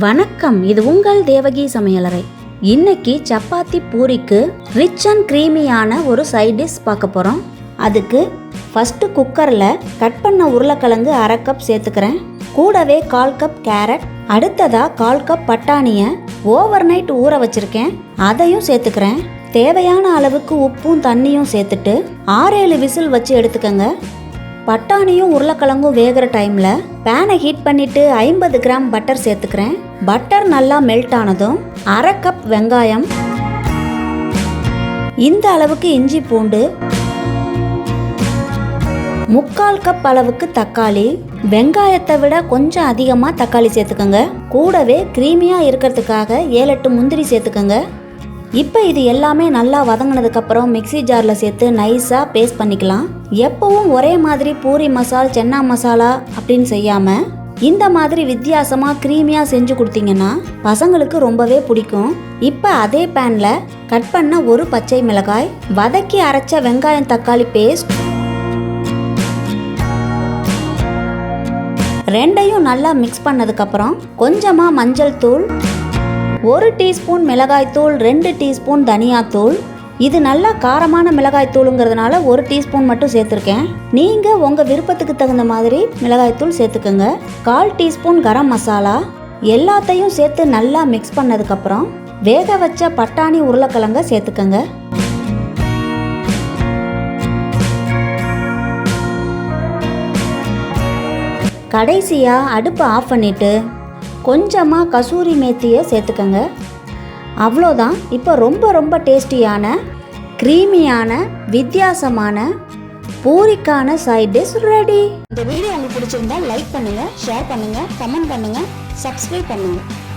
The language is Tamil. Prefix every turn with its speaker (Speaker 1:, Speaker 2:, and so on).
Speaker 1: வணக்கம், இது உங்கள் தேவகி சமையலறை. இன்னைக்கு சப்பாத்தி பூரிக்கு ரிச் அண்ட் க்ரீமியான ஒரு சைட் டிஷ் பார்க்க போகிறோம். அதுக்கு ஃபஸ்ட்டு குக்கரில் கட் பண்ண உருளைக்கிழங்கு 1/2 கப் சேர்த்துக்கிறேன். கூடவே 1/4 கப் கேரட், அடுத்ததாக 1/4 கப் பட்டாணியை ஓவர் நைட் ஊற வச்சுருக்கேன், அதையும் சேர்த்துக்கிறேன். தேவையான அளவுக்கு உப்பும் தண்ணியும் சேர்த்துட்டு 6-7 விசில் வச்சு எடுத்துக்கங்க. பட்டாணியும் உருளைக்கிழங்கும் வேகிற டைமில் பேனை ஹீட் பண்ணிவிட்டு 50 கிராம் பட்டர் சேர்த்துக்கிறேன். பட்டர் நல்லா மெல்ட் ஆனதும் 1/2 கப் வெங்காயம், இந்த அளவுக்கு இஞ்சி பூண்டு, 3/4 கப் அளவுக்கு தக்காளி. வெங்காயத்தை விட கொஞ்சம் அதிகமாக தக்காளி சேர்த்துக்கோங்க. கூடவே க்ரீமியாக இருக்கிறதுக்காக 7-8 முந்திரி சேர்த்துக்கோங்க. இப்போ இது எல்லாமே நல்லா வதங்கினதுக்கப்புறம் மிக்சி ஜாரில் சேர்த்து நைஸாக பேஸ்ட் பண்ணிக்கலாம். எப்பவும் ஒரே மாதிரி பூரி மசால், சென்னா மசாலா அப்படின்னு செய்யாமல் இந்த மாதிரி வித்தியாசமாக க்ரீமியாக செஞ்சு கொடுத்தீங்கன்னா பசங்களுக்கு ரொம்பவே பிடிக்கும். இப்போ அதே பேனில் கட் பண்ண ஒரு பச்சை மிளகாய், வதக்கி அரைச்ச வெங்காயம் தக்காளி பேஸ்ட் ரெண்டையும் நல்லா மிக்ஸ் பண்ணதுக்கப்புறம் கொஞ்சமாக மஞ்சள் தூள், 1 டீஸ்பூன் மிளகாய்த்தூள், 2 டீஸ்பூன் தனியாத்தூள். இது நல்லா காரமான மிளகாய்த்தூளுங்கிறதுனால 1 டீஸ்பூன் மட்டும் சேர்த்துருக்கேன். நீங்கள் உங்கள் விருப்பத்துக்கு தகுந்த மாதிரி மிளகாய்த்தூள் சேர்த்துக்கோங்க. 1/4 டீஸ்பூன் கரம் மசாலா. எல்லாத்தையும் சேர்த்து நல்லா மிக்ஸ் பண்ணதுக்கப்புறம் வேக வச்ச பட்டாணி உருளைக்கிழங்க சேர்த்துக்கோங்க. கடைசியாக அடுப்பை ஆஃப் பண்ணிவிட்டு கொஞ்சமாக கசூரி மேத்தியை சேர்த்துக்கங்க. அவ்வளோதான். இப்போ ரொம்ப டேஸ்டியான, க்ரீமியான, வித்தியாசமான பூரிக்கான சைட் டிஷ் ரெடி. இந்த வீடியோ உங்களுக்கு பிடிச்சிருந்தா லைக் பண்ணுங்கள், ஷேர் பண்ணுங்கள், கமெண்ட் பண்ணுங்கள், சப்ஸ்கிரைப் பண்ணுங்கள்.